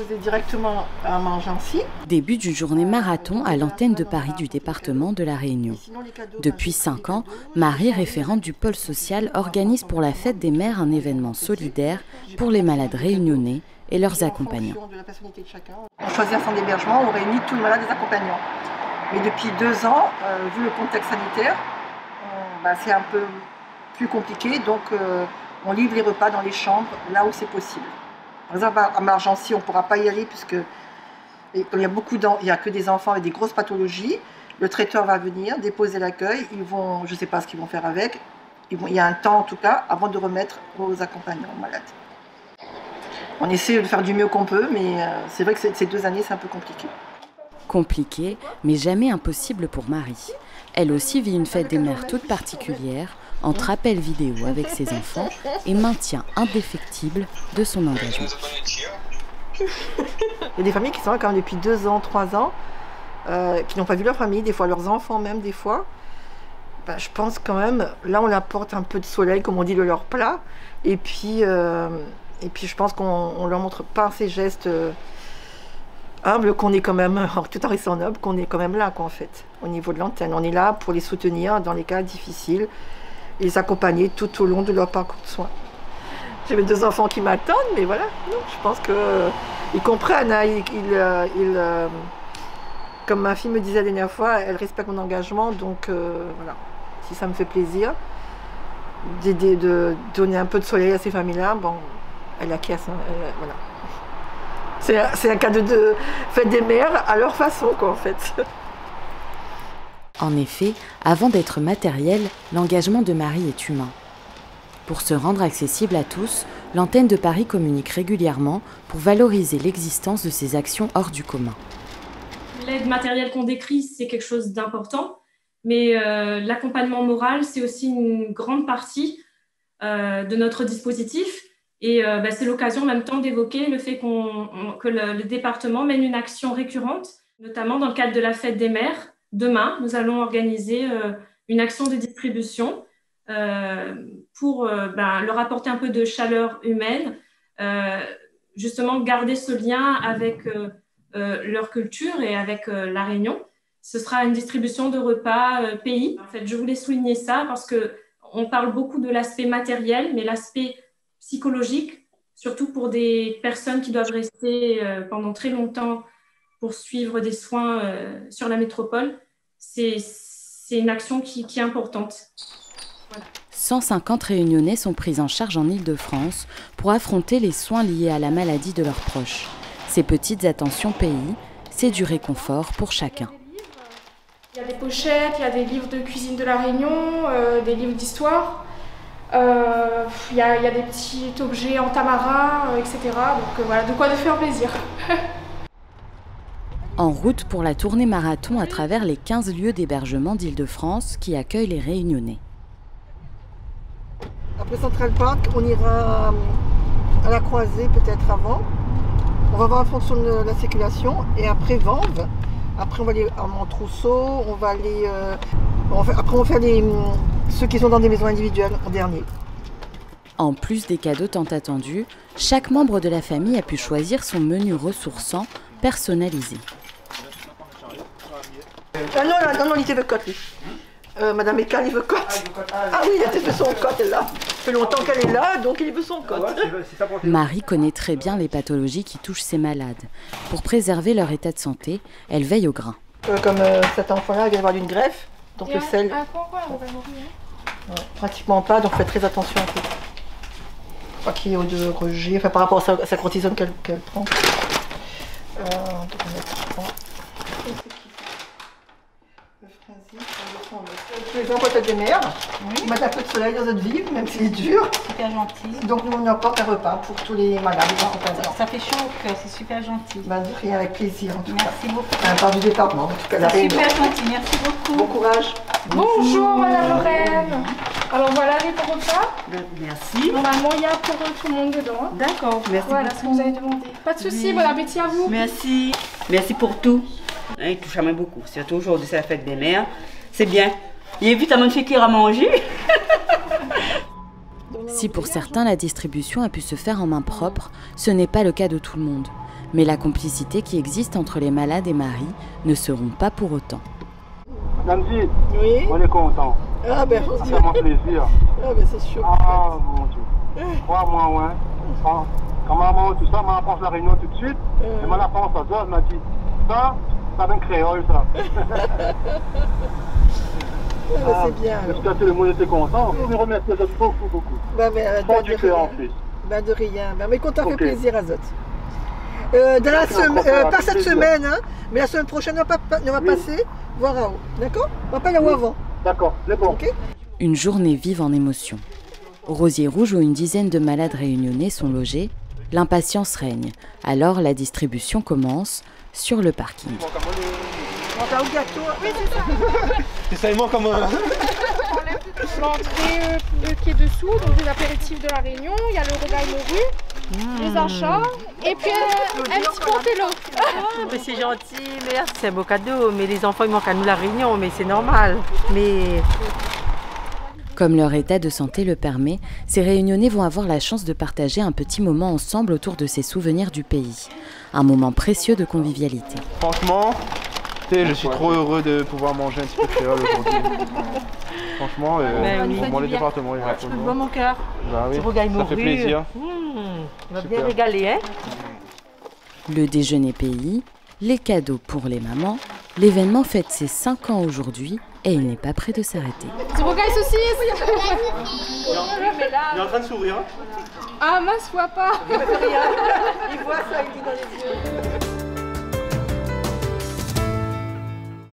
déposer directement à Margency. Début d'une journée marathon à l'antenne de Paris du département de la Réunion. Depuis 5 ans, Marie, référente du pôle social, organise pour la fête des mères un événement solidaire pour les malades réunionnais et leurs accompagnants. On choisit un centre d'hébergement, on réunit tous les malades et les accompagnants. Mais depuis 2 ans, vu le contexte sanitaire, c'est un peu plus compliqué, donc on livre les repas dans les chambres, là où c'est possible. Par exemple, à Margency, on ne pourra pas y aller puisque il n'y a que des enfants avec des grosses pathologies. Le traiteur va venir, déposer l'accueil, je ne sais pas ce qu'ils vont faire avec. Il y a un temps en tout cas avant de remettre aux accompagnants aux malades. On essaie de faire du mieux qu'on peut, mais c'est vrai que ces 2 années, c'est un peu compliqué. Compliqué, mais jamais impossible pour Marie. Elle aussi vit une fête des mères toute particulière, entre appels vidéo avec ses enfants et maintien indéfectible de son engagement. Il y a des familles qui sont là quand même depuis 2 ans, 3 ans, qui n'ont pas vu leur famille, des fois leurs enfants même, des fois. Je pense quand même, là on apporte un peu de soleil, comme on dit, de leur plat. Et puis je pense qu'on leur montre par ces gestes humbles qu'on est quand même, tout en restant noble, qu'on est quand même là, quoi, en fait, au niveau de l'antenne. On est là pour les soutenir dans les cas difficiles, et les accompagner tout au long de leur parcours de soins. J'ai mes 2 enfants qui m'attendent, mais voilà, je pense qu'ils comprennent. Comme ma fille me disait la dernière fois, elle respecte mon engagement, donc voilà. Si ça me fait plaisir d'aider, de donner un peu de soleil à ces familles-là, bon, elle acquiesce, voilà. C'est un cadeau de fête des mères à leur façon, quoi, en fait. En effet, avant d'être matériel, l'engagement de Marie est humain. Pour se rendre accessible à tous, l'antenne de Paris communique régulièrement pour valoriser l'existence de ces actions hors du commun. L'aide matérielle qu'on décrit, c'est quelque chose d'important, mais l'accompagnement moral, c'est aussi une grande partie de notre dispositif. Et c'est l'occasion en même temps d'évoquer le fait que le département mène une action récurrente, notamment dans le cadre de la fête des mères. Demain, nous allons organiser une action de distribution pour leur apporter un peu de chaleur humaine, justement garder ce lien avec leur culture et avec la Réunion. Ce sera une distribution de repas pays. En fait, je voulais souligner ça parce qu'on parle beaucoup de l'aspect matériel, mais l'aspect psychologique, surtout pour des personnes qui doivent rester pendant très longtemps pour suivre des soins sur la métropole, c'est une action qui est importante. Voilà. 150 Réunionnais sont pris en charge en Île-de-France pour affronter les soins liés à la maladie de leurs proches. Ces petites attentions pays, c'est du réconfort pour chacun. Il y a des pochettes, il y a des livres de cuisine de la Réunion, des livres d'histoire. Il y a des petits objets en tamarin, etc. Donc voilà, de quoi nous faire plaisir. En route pour la tournée marathon à travers les 15 lieux d'hébergement d'Île-de-France qui accueillent les Réunionnais. Après Central Park, on ira à la Croisée peut-être avant. On va voir en fonction de la circulation. Et après Vanves. Après on va aller à Montrousseau. On va aller... après on va faire ceux qui sont dans des maisons individuelles en dernier. En plus des cadeaux tant attendus, chaque membre de la famille a pu choisir son menu ressourçant personnalisé. Non, il veut cote, lui. Madame Eka, il veut cote. Ah oui, il veut son cote, elle là. Ça fait longtemps qu'elle est là, donc il veut son cote. Marie connaît très bien les pathologies qui touchent ces malades. Pour préserver leur état de santé, elle veille au grain. Comme cet enfant-là vient d'avoir une greffe, donc le sel... pratiquement pas, donc faites très attention en fait. Pas qu'il y ait de rejet, enfin par rapport à sa cortisone qu'elle prend. Tous les emplois des mères, ils mettent un peu de soleil dans notre vie, même si c'est dur. Super gentil. Donc nous on apporte un repas pour tous les malades. Ça fait chaud au cœur, c'est super gentil. De rien, avec plaisir en tout cas. Merci beaucoup. Un part du département en tout cas. C'est super gentil, merci beaucoup. Bon courage. Bonjour Madame Lorraine. Alors voilà les repas. Merci. Normalement il y a pour tout le monde dedans. D'accord, merci voilà beaucoup. Ce que vous avez demandé. Pas de souci, bon appétit à vous. Merci. Merci pour tout. Il touche à moi beaucoup. Surtout aujourd'hui, c'est la fête des mères. C'est bien. Il évite à mon chéquier à manger. Si pour certains la distribution a pu se faire en main propre, ce n'est pas le cas de tout le monde. Mais la complicité qui existe entre les malades et Marie ne se rompt pas pour autant. Nancy, Oui. on est content. Ah ben, Ça fait mon plaisir. ah, ben c'est sûr. Ah mon Dieu. Crois-moi, ouais. Quand maman, tout ça, maman pense la réunion tout de suite. Et maman pense à toi, elle m'a dit, ça vient créole, ça. C'est bien. J'espère que tout le monde était content. Je vous remercie beaucoup, beaucoup. Bah, mais, Pas du cœur en plus. Bah, de rien. Bah, mais quand t'as fait Ok. plaisir, Azot. Pas cette semaine, hein, mais la semaine prochaine, on va passer voir à haut. D'accord? On va pas là-haut avant. D'accord, c'est bon. Ok? Une journée vive en émotions. Au Rosier Rouge, où une dizaine de malades réunionnais sont logés, l'impatience règne. Alors la distribution commence sur le parking. On va au gâteau. Oui, C'est seulement comme un... L'entrée qui est dessous, donc des apéritifs de la Réunion, il y a le rogaille morue, les achats, et puis un petit pontello. Mais c'est gentil, merci, c'est un beau cadeau. Mais les enfants, ils manquent à nous la Réunion, mais c'est normal. Mais Comme leur état de santé le permet, ces réunionnais vont avoir la chance de partager un petit moment ensemble autour de ces souvenirs du pays. Un moment précieux de convivialité. Franchement, je suis trop heureux de pouvoir manger un petit peu de créole aujourd'hui. Franchement, oui. pour moi, le département, il va je vois mon cœur. Bah oui, Ce rogaille ça fait morue. plaisir. On va Super. bien régaler, hein. Le déjeuner pays, les cadeaux pour les mamans, l'événement fête ses 5 ans aujourd'hui et il n'est pas prêt de s'arrêter. Du rogaille saucisse. Il est en train de sourire. Ah mince, je vois pas. Il voit ça, il dit dans les yeux.